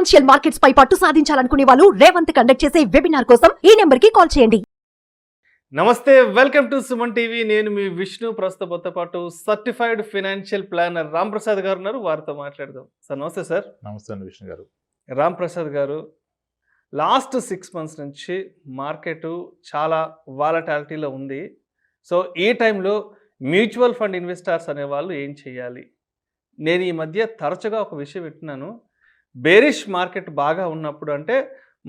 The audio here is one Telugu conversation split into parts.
ఫైనాన్షియల్ మార్కెట్స్ పై పట్టు సాధించాలనుకునే వాళ్ళు రేవంత్ కండక్ట్ చేసే వెబినార్ కోసం ఈ నెంబర్ కి కాల్ చేయండి. నమస్తే, వెల్కమ్ టు సుమన్ టీవీ. నేను మీ విష్ణు. ప్రస్తుతంతో పాటు certified financial planner Ram Prasad గారు ఉన్నారు. వారితో మాట్లాడదాం. సార్ నమస్తే. సార్ నమస్తే అండి విష్ణు గారు. రామ్ ప్రసాద్ గారు, లాస్ట్ 6 months నుంచి మార్కెట్ చాలా వాలటాలిటీలో ఉంది. సో ఈ టైంలో మ్యూచువల్ ఫండ్ ఇన్వెస్టర్స్ అనేవాళ్ళు ఏం చేయాలి? నేను ఈ మధ్య తరచుగా ఒక విషయం వింటున్నాను. బేరిష్ మార్కెట్ బాగా ఉన్నప్పుడు, అంటే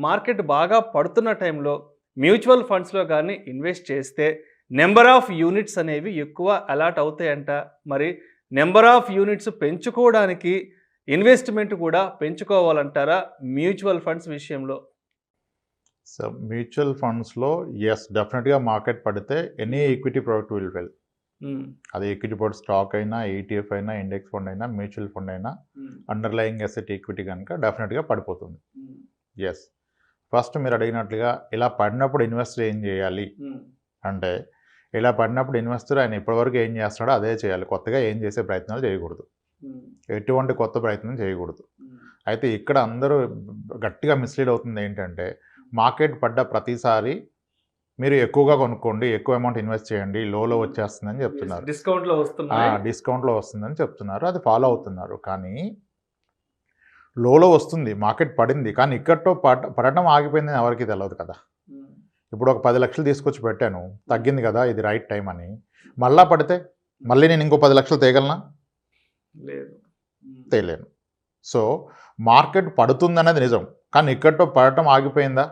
మార్కెట్ బాగా పడుతున్న టైంలో మ్యూచువల్ ఫండ్స్లో కానీ ఇన్వెస్ట్ చేస్తే నెంబర్ ఆఫ్ యూనిట్స్ అనేవి ఎక్కువ అలాట్ అవుతాయంట. మరి నెంబర్ ఆఫ్ యూనిట్స్ పెంచుకోవడానికి ఇన్వెస్ట్మెంట్ కూడా పెంచుకోవాలంటారా మ్యూచువల్ ఫండ్స్ విషయంలో? సో మ్యూచువల్ ఫండ్స్లో ఎస్, డెఫినెట్గా మార్కెట్ పడితే any equity product will well. అది ఈక్విటీ ప్రోడక్ట్ స్టాక్ అయినా, ఈటీఎఫ్ అయినా, ఇండెక్స్ ఫండ్ అయినా, మ్యూచువల్ ఫండ్ అయినా, అండర్లయింగ్ అసెట్ ఈక్విటీ కనుక డెఫినెట్గా పడిపోతుంది. ఎస్, ఫస్ట్ మీరు అడిగినట్లుగా ఇలా పడినప్పుడు ఇన్వెస్టర్ ఏం చేయాలి అంటే, ఇలా పడినప్పుడు ఇన్వెస్టర్ ఆయన ఇప్పటివరకు ఏం చేస్తాడో అదే చేయాలి. కొత్తగా ఏం చేసే ప్రయత్నాలు చేయకూడదు, ఎటువంటి కొత్త ప్రయత్నం చేయకూడదు. అయితే ఇక్కడ అందరూ గట్టిగా మిస్లీడ్ అవుతుంది ఏంటంటే, మార్కెట్ పడ్డ ప్రతిసారి మీరు ఎక్కువగా కొనుక్కోండి, ఎక్కువ అమౌంట్ ఇన్వెస్ట్ చేయండి, లోలో వచ్చేస్తుందని చెప్తున్నారు, డిస్కౌంట్లో వస్తుందని చెప్తున్నారు. అది ఫాలో అవుతున్నారు. కానీ లోలో వస్తుంది, మార్కెట్ పడింది, కానీ ఇక్కడతో పడటం ఆగిపోయిందని ఎవరికి తెలియదు కదా. ఇప్పుడు ఒక 10 లక్షలు తీసుకొచ్చి పెట్టాను, తగ్గింది కదా, ఇది రైట్ టైం అని. మళ్ళా పడితే మళ్ళీ నేను ఇంకో 10 లక్షలు తేగలనా? తేలేను. సో మార్కెట్ పడుతుందనేది నిజం, కానీ ఇక్కడతో పడటం ఆగిపోయిందా?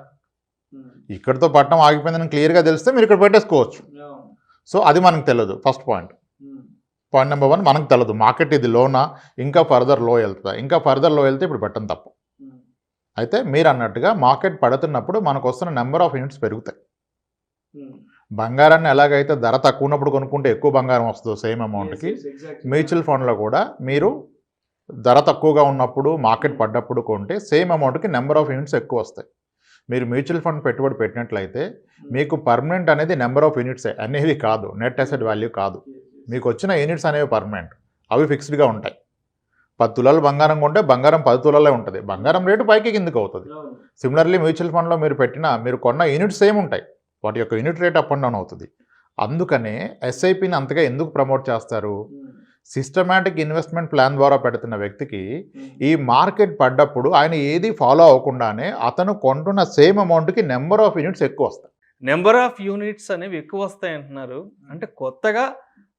ఇక్కడితో పడటం ఆగిపోయిందని క్లియర్గా తెలిస్తే మీరు ఇక్కడ పెట్టేసుకోవచ్చు. సో అది మనకు తెలియదు. ఫస్ట్ పాయింట్ నెంబర్ 1, మనకు తెలియదు మార్కెట్ ఇది లోనా, ఇంకా ఫర్దర్ లో వెళ్తుందా. ఇంకా ఫర్దర్ లో వెళ్తే ఇప్పుడు పెట్టడం తప్పు. అయితే మీరు అన్నట్టుగా మార్కెట్ పడుతున్నప్పుడు మనకు వస్తున్న నెంబర్ ఆఫ్ యూనిట్స్ పెరుగుతాయి. బంగారాన్ని ఎలాగైతే ధర తక్కువ ఉన్నప్పుడు కొనుక్కుంటే ఎక్కువ బంగారం వస్తుందో సేమ్ అమౌంట్కి, మ్యూచువల్ ఫండ్లో కూడా మీరు ధర తక్కువగా ఉన్నప్పుడు మార్కెట్ పడ్డప్పుడు కొంటే సేమ్ అమౌంట్కి నెంబర్ ఆఫ్ యూనిట్స్ ఎక్కువ వస్తాయి. మీరు మ్యూచువల్ ఫండ్ పెట్టుబడి పెట్టినట్లయితే మీకు పర్మనెంట్ అనేది నెంబర్ ఆఫ్ యూనిట్సే అనేవి కాదు, నెట్ అసెట్ వాల్యూ కాదు. మీకు వచ్చిన యూనిట్స్ అనేవి పర్మనెంట్, అవి ఫిక్స్డ్గా ఉంటాయి. 10 తులాలు బంగారం కొంటే బంగారం 10 తులాలే ఉంటుంది, బంగారం రేటు పైకి కిందకు అవుతుంది. సిమిలర్లీ మ్యూచువల్ ఫండ్లో మీరు కొన్న యూనిట్స్ సేమ్ ఉంటాయి, వాటి యొక్క unit rate up and down అవుతుంది. అందుకనే ఎస్ఐపిని అంతగా ఎందుకు ప్రమోట్ చేస్తారు? సిస్టమాటిక్ ఇన్వెస్ట్మెంట్ ప్లాన్ ద్వారా పెడుతున్న వ్యక్తికి ఈ మార్కెట్ పడ్డప్పుడు ఆయన ఏది ఫాలో అవ్వకుండానే అతను కొంటున్న సేమ్ అమౌంట్కి నెంబర్ ఆఫ్ యూనిట్స్ ఎక్కువ వస్తాయి. నెంబర్ ఆఫ్ యూనిట్స్ అనేవి ఎక్కువ వస్తాయి అంటున్నారు. అంటే కొత్తగా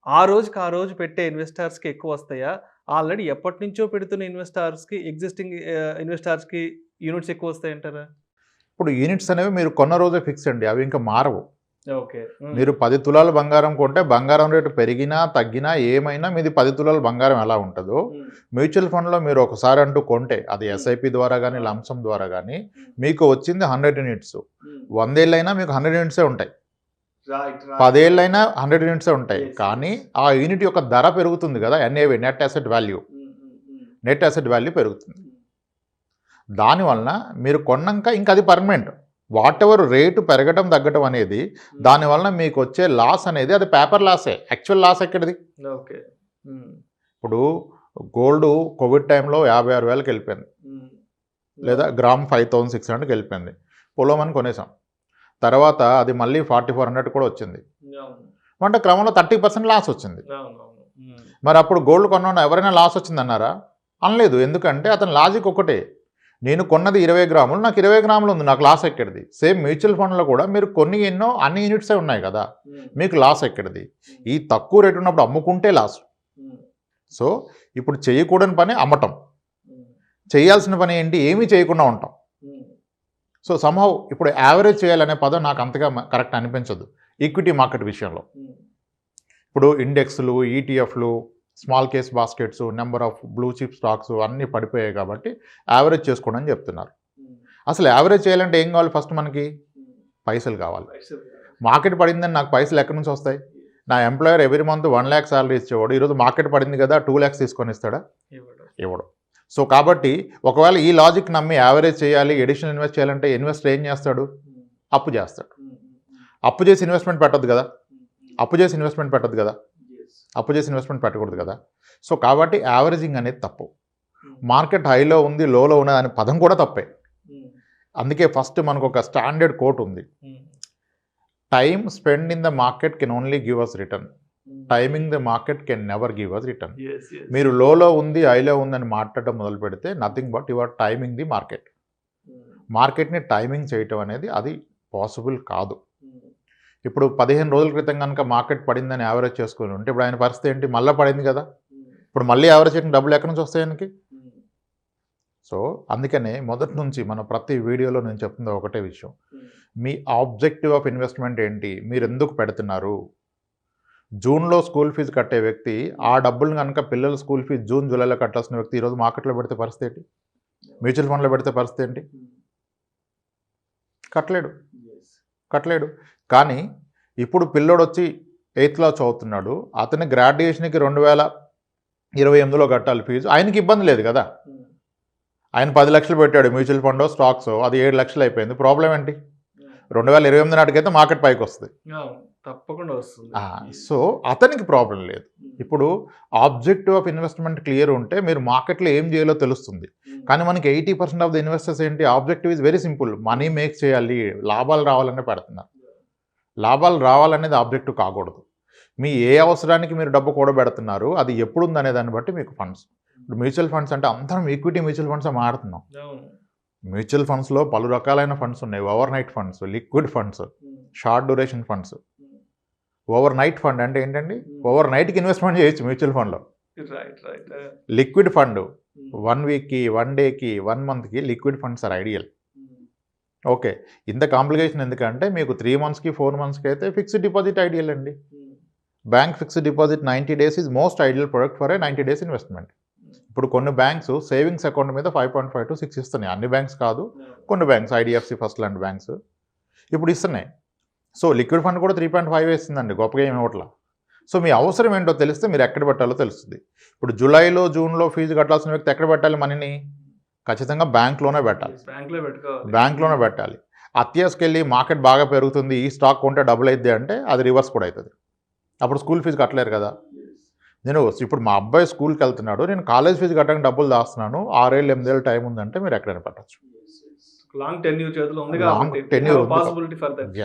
ఆ రోజు పెట్టే ఇన్వెస్టర్స్కి ఎక్కువ వస్తాయా? ఆల్రెడీ ఎప్పటి నుంచో పెడుతున్న ఇన్వెస్టర్స్కి, ఎగ్జిస్టింగ్ ఇన్వెస్టర్స్కి యూనిట్స్ ఎక్కువ వస్తాయి అంటారా? ఇప్పుడు యూనిట్స్ అనేవి మీరు కొన్న రోజే ఫిక్స్ అండి, అవి ఇంకా మారవు. ఓకే, మీరు 10 తులాలు బంగారం కొంటే బంగారం రేటు పెరిగినా తగ్గినా ఏమైనా మీది 10 తులాలు బంగారం ఎలా ఉంటుందో, మ్యూచువల్ ఫండ్లో మీరు ఒకసారి అంటూ కొంటే అది ఎస్ఐపి ద్వారా కానీ లంసమ్ ద్వారా కానీ మీకు వచ్చింది 100 యూనిట్స్. 100 ఏళ్ళైనా మీకు 100 యూనిట్సే ఉంటాయి, 10 ఏళ్ళైనా 100 యూనిట్సే ఉంటాయి. కానీ ఆ యూనిట్ యొక్క ధర పెరుగుతుంది కదా, ఎన్ఏవి, నెట్ అసెట్ వాల్యూ పెరుగుతుంది. దానివలన మీరు కొన్నాక ఇంకా అది పర్మనెంట్. వాట్ ఎవర్ రేటు పెరగటం తగ్గటం అనేది దానివల్ల మీకు వచ్చే లాస్ అనేది అది పేపర్ లాసే, యాక్చువల్ లాస్ ఎక్కడిది? ఓకే, ఇప్పుడు గోల్డ్ కోవిడ్ టైంలో 56,000కి వెళ్ళిపోయింది, లేదా గ్రామ్ 5,600కి వెళ్ళిపోయింది. పొలమని కొనేసాం, తర్వాత అది మళ్ళీ 4,400 కూడా వచ్చింది. అంటే క్రమంలో 30% లాస్ వచ్చింది. మరి అప్పుడు గోల్డ్ కొన్న ఎవరైనా లాస్ వచ్చిందన్నారా? అనలేదు. ఎందుకంటే అతని లాజిక్ ఒకటే, నేను కొన్నది 20 గ్రాములు, నాకు 20 గ్రాములు ఉంది, నాకు లాస్ ఎక్కడిది? సేమ్ మ్యూచువల్ ఫండ్లో కూడా మీరు అన్ని యూనిట్సే ఉన్నాయి కదా, మీకు లాస్ ఎక్కడిది? ఈ తక్కువ రేటు ఉన్నప్పుడు అమ్ముకుంటే లాస్. సో ఇప్పుడు చేయకూడని పని అమ్మటం, చేయాల్సిన పని ఏంటి? ఏమీ చేయకుండా ఉంటాం. సో సంహౌ ఇప్పుడు యావరేజ్ చేయాలనే పదం నాకు అంతగా కరెక్ట్ అనిపించదు ఈక్విటీ మార్కెట్ విషయంలో. ఇప్పుడు ఇండెక్స్లు, ఈటీఎఫ్లు, small case baskets, number of blue chip stocks అన్నీ పడిపోయాయి కాబట్టి యావరేజ్ చేసుకోండి అని చెప్తున్నారు. అసలు యావరేజ్ చేయాలంటే ఏం కావాలి? ఫస్ట్ మనకి పైసలు కావాలి. మార్కెట్ పడిందని నాకు పైసలు ఎక్కడి నుంచి వస్తాయి? నా employer every month 1 lakh salary ఇచ్చేవాడు, ఈరోజు మార్కెట్ పడింది కదా 2 lakhs తీసుకొని ఇస్తాడా? ఇవ్వడు. సో కాబట్టి ఒకవేళ ఈ లాజిక్ నమ్మి యావరేజ్ చేయాలి, ఎడిషనల్ ఇన్వెస్ట్ చేయాలంటే ఇన్వెస్టర్ ఏం చేస్తాడు? అప్పు చేస్తాడు. అప్పు చేసి ఇన్వెస్ట్మెంట్ పెట్టద్దు కదా, అప్పు చేసి ఇన్వెస్ట్మెంట్ పెట్టకూడదు కదా. సో కాబట్టి యావరేజింగ్ అనేది తప్పు. మార్కెట్ హైలో ఉంది, లోలో ఉన్నది అనే పదం కూడా తప్పే. అందుకే ఫస్ట్ మనకు ఒక స్టాండర్డ్ కోట్ ఉంది, time spend in the market can only give us return, timing the market can never give us return. మీరు లోలో ఉంది హైలో ఉందని మాట్లాడటం మొదలు పెడితే nothing but your timing the market. మార్కెట్ని టైమింగ్ చేయటం అనేది అది పాసిబుల్ కాదు. ఇప్పుడు 15 రోజుల క్రితం కనుక మార్కెట్ పడిందని యావరేజ్ చేసుకుని ఉంటే ఇప్పుడు ఆయన పరిస్థితి ఏంటి? మళ్ళీ పడింది కదా, ఇప్పుడు మళ్ళీ యావరేజ్ చేయడం డబ్బులు ఎక్కడి నుంచి వస్తాయి ఆయనకి? సో అందుకనే మొదటి నుంచి మన ప్రతి వీడియోలో నేను చెప్తుంది ఒకటే విషయం, మీ ఆబ్జెక్టివ్ ఆఫ్ ఇన్వెస్ట్మెంట్ ఏంటి, మీరు ఎందుకు పెడుతున్నారు? జూన్లో స్కూల్ ఫీజు కట్టే వ్యక్తి ఆ డబ్బులు కనుక పిల్లల స్కూల్ ఫీజు జూన్ జూలైలో కట్టాల్సిన వ్యక్తి ఈరోజు మార్కెట్లో పెడితే పరిస్థితి ఏంటి? మ్యూచువల్ ఫండ్లో పెడితే పరిస్థితి ఏంటి? కట్టలేడు. కానీ ఇప్పుడు పిల్లోడు వచ్చి 8th క్లాస్ చదువుతున్నాడు, అతని గ్రాడ్యుయేషన్కి 2028లో కట్టాలి ఫీజు, ఆయనకి ఇబ్బంది లేదు కదా. ఆయన 10 లక్షలు పెట్టాడు మ్యూచువల్ ఫండ్ స్టాక్స్, అది 7 లక్షలు అయిపోయింది. ప్రాబ్లం ఏంటి? 2028 నాటికైతే మార్కెట్ పైకి వస్తుంది, తప్పకుండా వస్తుంది. సో అతనికి ప్రాబ్లం లేదు. ఇప్పుడు ఆబ్జెక్టివ్ ఆఫ్ ఇన్వెస్ట్మెంట్ క్లియర్ ఉంటే మీరు మార్కెట్లో ఏం చేయాలో తెలుస్తుంది. కానీ మనకి 80% ఆఫ్ ద ఇన్వెస్టర్స్ ఏంటి, objective is very simple, money make చేయాలి, లాభాలు రావాలనే పెడుతున్నారు. లాభాలు రావాలనేది ఆబ్జెక్టివ్ కాకూడదు. మీ ఏ అవసరానికి మీరు డబ్బు కూడబెడుతున్నారు, అది ఎప్పుడు ఉందనే దాన్ని బట్టి మీకు ఫండ్స్. ఇప్పుడు మ్యూచువల్ ఫండ్స్ అంటే అందరం ఈక్విటీ మ్యూచువల్ ఫండ్స్ మాడుతున్నాం. మ్యూచువల్ ఫండ్స్లో పలు రకాలైన ఫండ్స్ ఉన్నాయి, over night funds, liquid funds, short duration funds. Over night fund అంటే ఏంటండి? ఓవర్ నైట్కి ఇన్వెస్ట్మెంట్ చేయొచ్చు మ్యూచువల్ ఫండ్లో. లిక్విడ్ ఫండ్ 1 వీక్కి, 1 డేకి, 1 మంత్కి liquid funds are ideal. Okay, ఇంత కాంప్లికేషన్ ఎందుకంటే మీకు 3 మంత్స్కి 4 మంత్స్కి అయితే ఫిక్స్డ్ డిపాజిట్ ఐడియల్ అండి. Bank fixed deposit 90 days is most ideal product for a 90 days investment. ఇప్పుడు కొన్ని బ్యాంక్స్ సేవింగ్స్ అకౌంట్ మీద 5.5 to 6 ఇస్తున్నాయి, అన్ని బ్యాంక్స్ కాదు, కొన్ని బ్యాంక్స్, ఐడిఎఫ్సి ఫస్ట్ లాంటి బ్యాంక్స్ ఇప్పుడు ఇస్తున్నాయి. సో లిక్విడ్ ఫండ్ కూడా 3.5 వేస్తుందండి, గొప్పగా ఏమి ఇవ్వట్లా. సో మీ అవసరం ఏంటో తెలిస్తే మీరు ఎక్కడ పెట్టాలో తెలుస్తుంది. ఇప్పుడు జూలైలో జూన్లో ఫీజు కట్టాల్సిన వ్యక్తి ఎక్కడ పెట్టాలి మనీని? ఖచ్చితంగా బ్యాంక్లోనే పెట్టాలి. బ్యాంక్లోనే పెట్టాలి. అత్యాసకెళ్ళి మార్కెట్ బాగా పెరుగుతుంది, ఈ స్టాక్ కొంటే డబుల్ అవుతుంది అంటే అది రివర్స్ కూడా అవుతుంది. అప్పుడు స్కూల్ ఫీజు కట్టలేరు కదా. నేను ఇప్పుడు మా అబ్బాయి స్కూల్కి వెళ్తున్నాడు, నేను కాలేజ్ ఫీజు కట్టడానికి డబ్బులు దాస్తున్నాను, 6 ఏళ్ళు 8 ఏళ్ళు టైం ఉందంటే మీరు ఎక్కడైనా పెట్టచ్చు.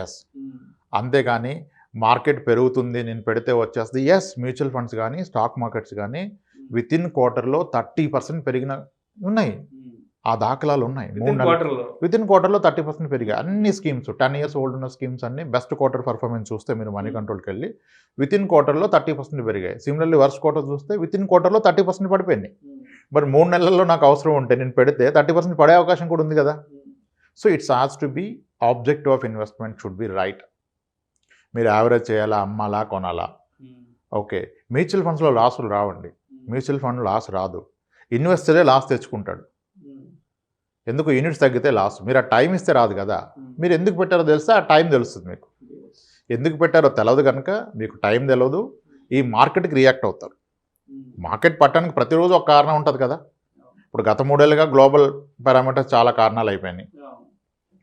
ఎస్, అంతేగాని మార్కెట్ పెరుగుతుంది నేను పెడితే వచ్చేస్తుంది. ఎస్, మ్యూచువల్ ఫండ్స్ కానీ స్టాక్ మార్కెట్స్ కానీ వితిన్ క్వార్టర్లో 30% పెరిగిన ఉన్నాయి, ఆ దాఖలాలు ఉన్నాయి. వితిన్ క్వార్టర్లో 30% పెరిగాయి అన్ని స్కీమ్స్. 10 years ఓల్డ్ ఉన్న స్కీమ్స్ అన్ని బెస్ట్ క్వార్టర్ పర్ఫార్మెన్స్ చూస్తే మీరు మనీ కంట్రోల్కి వెళ్ళి వితిన్ క్వార్టర్లో 30% పెరిగాయి. సిమిలర్లీ వర్స్ట్ క్వార్టర్ చూస్తే వితిన్ క్వార్టర్లో 30% పడిపోయింది. మరి 3 నెలల్లో నాకు అవసరం ఉంటే నేను పెడితే 30% పడే అవకాశం కూడా ఉంది కదా. So it's has to be objective of investment should be right. మీరు యావరేజ్ చేయాలా, అమ్మాలా, కొనాలా? ఓకే, మ్యూచువల్ ఫండ్స్లో లాసులు రావండి, మ్యూచువల్ ఫండ్ లాస్ రాదు, ఇన్వెస్టరే లాస్ తెచ్చుకుంటాడు. ఎందుకు? యూనిట్స్ తగ్గితే లాస్. మీరు ఆ టైం ఇస్తే రాదు కదా. మీరు ఎందుకు పెట్టారో తెలిస్తే ఆ టైం తెలుస్తుంది మీకు. ఎందుకు పెట్టారో తెలియదు కనుక మీకు టైం తెలియదు, ఈ మార్కెట్కి రియాక్ట్ అవుతారు. మార్కెట్ పట్టడానికి ప్రతిరోజు ఒక కారణం ఉంటుంది కదా. ఇప్పుడు గత 3 ఏళ్ళుగా గ్లోబల్ పారామీటర్స్ చాలా కారణాలు అయిపోయినాయి.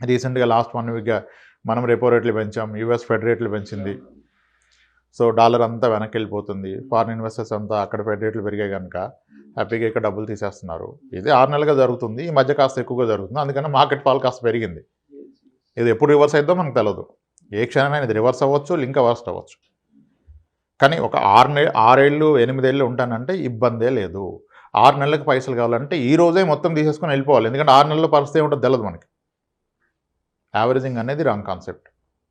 రీసెంట్గా లాస్ట్ 1 weekగా మనం రెపో రేట్లు పెంచాం, యూఎస్ ఫెడ్ రేట్లు పెంచింది. సో డాలర్ అంతా వెనక్కి వెళ్ళిపోతుంది, ఫారిన్ ఇన్వెస్టర్స్ అంతా అక్కడ ఫెడ్ రేట్లు పెరిగాయి కనుక హ్యాపీగా ఇక్కడ డబ్బులు తీసేస్తున్నారు. ఇది 6 నెలలుగా జరుగుతుంది, ఈ మధ్య కాస్త ఎక్కువగా జరుగుతుంది, అందుకని మార్కెట్ ఫాల్ కాస్త పెరిగింది. ఇది ఎప్పుడు రివర్స్ అయిద్దో మనకు తెలియదు, ఏ క్షణమైనా ఇది రివర్స్ అవ్వచ్చు, ఇంకా వర్స్ట్ అవ్వచ్చు. కానీ ఒక 6 ఏళ్ళు 8 ఏళ్ళు ఉంటానంటే ఇబ్బందే లేదు. 6 నెలలకు పైసలు కావాలంటే ఈ రోజే మొత్తం తీసేసుకొని వెళ్ళిపోవాలి, ఎందుకంటే 6 నెలల పరిస్థితి ఏమిటో తెలియదు మనకి. యావరేజింగ్ అనేది రాంగ్ కాన్సెప్ట్.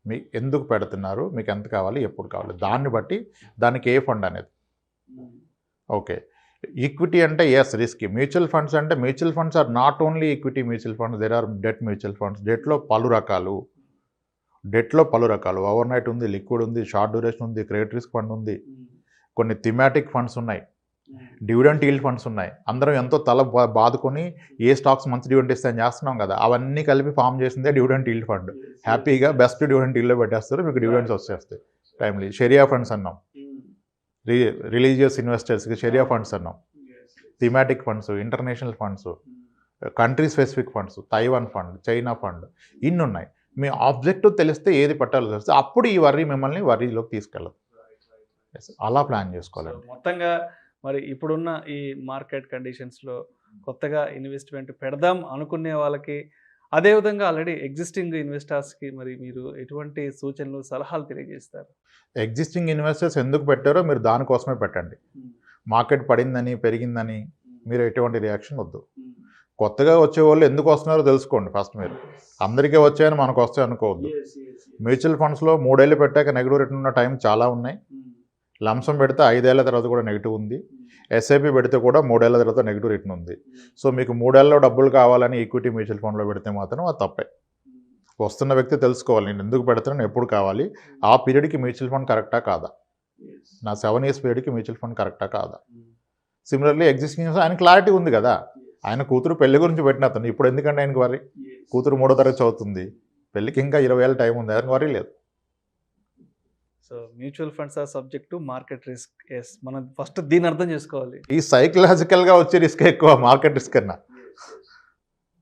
మీకు ఎందుకు పెడుతున్నారు, మీకు ఎంత కావాలి, ఎప్పుడు కావాలి, దాన్ని బట్టి దానికి ఏ ఫండ్ అనేది. ఓకే, ఈక్విటీ అంటే ఎస్ రిస్క్. మ్యూచువల్ ఫండ్స్ అంటే mutual funds are not only equity mutual funds, there are debt mutual funds. డెట్లో పలు రకాలు, ఓవర్ నైట్ ఉంది, లిక్విడ్ ఉంది, షార్ట్ డ్యూరేషన్ ఉంది, క్రెడిట్ రిస్క్ ఫండ్ ఉంది, కొన్ని థిమాటిక్ ఫండ్స్ ఉన్నాయి, డివిడెంట్ ఈల్డ్ ఫండ్స్ ఉన్నాయి. అందరం ఎంతో తల బాదుకొని ఏ స్టాక్స్ మంచి డివిడెంట్ ఇస్తాయని చేస్తున్నాం కదా, అవన్నీ కలిపి ఫామ్ చేసిందే డివిడెంట్ ఈల్డ్ ఫండ్. హ్యాపీగా బెస్ట్ డివిడెంట్ ఈల్డ్లో పెట్టేస్తారు, మీకు డివిడెంట్స్ వచ్చేస్తాయి టైమ్లీ. షరియా ఫండ్స్ అన్నాం, రిలీజియస్ ఇన్వెస్టర్స్కి షరియా ఫండ్స్ అన్నాం, thematic funds, international funds, country specific funds, Taiwan fund, China fund, ఇన్ని ఉన్నాయి. మీ ఆబ్జెక్టివ్ తెలిస్తే ఏది పట్టాలో తెలిస్తే అప్పుడు ఈ మిమ్మల్ని వరీలోకి తీసుకెళ్ళదు. అలా ప్లాన్ చేసుకోవాలి. మొత్తంగా మరి ఇప్పుడున్న ఈ మార్కెట్ కండిషన్స్లో కొత్తగా ఇన్వెస్ట్మెంట్ పెడదాం అనుకునే వాళ్ళకి, అదేవిధంగా ఆల్రెడీ ఎగ్జిస్టింగ్ ఇన్వెస్టర్స్కి మరి మీరు ఎటువంటి సూచనలు, సలహాలు తెలియజేస్తారు? ఎగ్జిస్టింగ్ ఇన్వెస్టర్స్ ఎందుకు పెట్టారో మీరు దానికోసమే పెట్టండి. మార్కెట్ పడిందని, పెరిగిందని మీరు ఎటువంటి రియాక్షన్ వద్దు. కొత్తగా వచ్చే వాళ్ళు ఎందుకు వస్తున్నారో తెలుసుకోండి ఫస్ట్ మీరు. అందరికీ వచ్చాయని మనకు వస్తాయి అనుకోవద్దు. మ్యూచువల్ ఫండ్స్లో 3 ఏళ్ళు పెట్టాక నెగిటివ్ రిటర్న్ ఉన్న టైం చాలా ఉన్నాయి. లంసం పెడితే 5 ఏళ్ల తర్వాత కూడా నెగిటివ్ ఉంది. ఎస్ఐపి పెడితే కూడా 3 ఏళ్ల తర్వాత నెగిటివ్ రిటర్న్ ఉంది. సో మీకు 3 ఏళ్ళలో డబ్బులు కావాలని ఈక్విటీ మ్యూచువల్ ఫండ్లో పెడితే మాత్రం అది తప్పే. వస్తున్న వ్యక్తి తెలుసుకోవాలి, నేను ఎందుకు పెడతాను, ఎప్పుడు కావాలి, ఆ పీరియడ్కి మ్యూచువల్ ఫండ్ కరెక్టా కాదా, నా 7 ఇయర్స్ పీరియడ్కి మ్యూచువల్ ఫండ్ కరెక్టా కాదా. సిమిలర్లీ ఎగ్జిస్టింగ్ ఆయన క్లారిటీ ఉంది కదా, ఆయన కూతురు పెళ్లి గురించి పెట్టిన అతను ఇప్పుడు ఎందుకంటే ఆయనకి వరి, కూతురు 3వ తరగతి చదువుతుంది, పెళ్ళికి ఇంకా 20 ఏళ్ళ టైం ఉంది, ఆయనకు వరి లేదు. So mutual funds are subject to market risk. Yes, మనం ఫస్ట్ దీన్ని అర్థం చేసుకోవాలి. ఈ సైకలాజికల్గా వచ్చే రిస్క్ ఎక్కువ మార్కెట్ రిస్క్ కన్నా.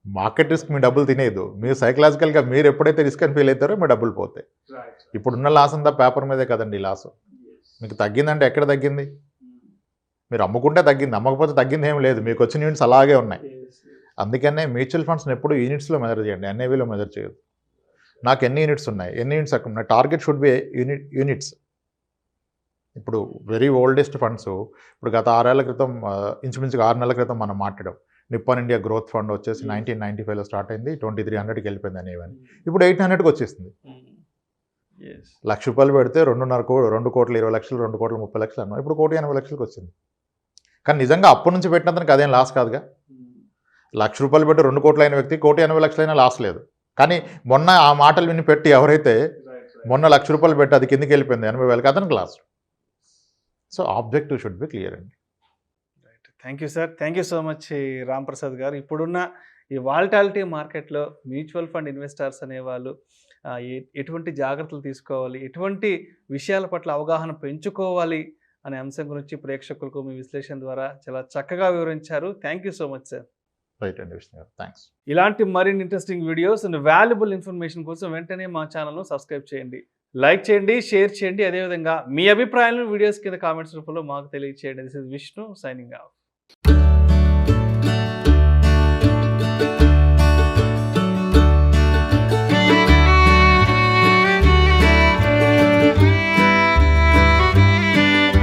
మార్కెట్ రిస్క్ మీ డబ్బులు తినేదు, మీరు సైకలాజికల్గా మీరు ఎప్పుడైతే రిస్క్ అని ఫీల్ అవుతారో మీ డబ్బులు పోతాయి. ఇప్పుడున్న లాస్ అంతా పేపర్ మీదే కదండి లాస్. మీకు తగ్గిందంటే ఎక్కడ తగ్గింది, మీరు అమ్ముకుంటే తగ్గింది, అమ్మకపోతే తగ్గింది ఏం లేదు, మీకు వచ్చిన యూనిట్స్ అలాగే ఉన్నాయి. అందుకనే మ్యూచువల్ ఫండ్స్ని ఎప్పుడు యూనిట్స్లో మెజర్ చేయండి, ఎన్ఏవిలో మెజర్ చేయదు. నాకు ఎన్ని యూనిట్స్ ఉన్నాయి, ఎన్ని యూనిట్స్ అక్కడ ఉన్నాయి, టార్గెట్ షుడ్ బి యూనిట్స్. ఇప్పుడు వెరీ ఓల్డెస్ట్ ఫండ్స్ ఇప్పుడు గత 6 ఏళ్ల క్రితం, ఇంచుమించుగా 6 నెలల క్రితం మనం మాట్లాడాం. నిప్పాన్ ఇండియా గ్రోత్ ఫండ్ వచ్చేసి 1995లో స్టార్ట్ అయింది, 2300కి వెళ్ళిపోయింది అనేవని. ఇప్పుడు 800కి వచ్చేసింది. ₹1,00,000 పెడితే 2 కోట్ల 20 లక్షలు, 2 కోట్ల 30 లక్షలు అన్నాం, ఇప్పుడు 1,80,00,000కి వచ్చింది. కానీ నిజంగా అప్పటి నుంచి పెట్టినందుకు అదేం లాస్ కాదుగా. ₹1,00,000 పెట్టి 2 కోట్లు అయిన వ్యక్తి 1,80,00,000 అయినా లాస్ లేదు. కానీ మొన్న ఆ మాటలు విని పెట్టి ఎవరైతే మొన్న ₹1,00,000 పెట్టి అది కిందికి వెళ్ళిపోయింది 80,000కి, అతనికి loss. So objective should be clear అండి. Thank you sir, thank you so much Ram Prasad గారు. ఇప్పుడున్న ఈ వాలటాలిటీ మార్కెట్లో మ్యూచువల్ ఫండ్ ఇన్వెస్టర్స్ అనేవాళ్ళు ఎటువంటి జాగ్రత్తలు తీసుకోవాలి, ఎటువంటి విషయాల పట్ల అవగాహన పెంచుకోవాలి అనే అంశం గురించి ప్రేక్షకులకు మీ విశ్లేషణ ద్వారా చాలా చక్కగా వివరించారు. Thank you so much sir. Right అండి విష్ణు గారు, థ్యాంక్స్. ఇలాంటి మరిన్ని interesting videos and valuable information కోసం వెంటనే మా ఛానల్ను సబ్స్క్రైబ్ చేయండి, లైక్ చేయండి, షేర్ చేయండి. అదేవిధంగా మీ అభిప్రాయాలను వీడియోస్ కింద కామెంట్స్ రూపంలో మాకు తెలియజేయండి. This is Vishnu signing off.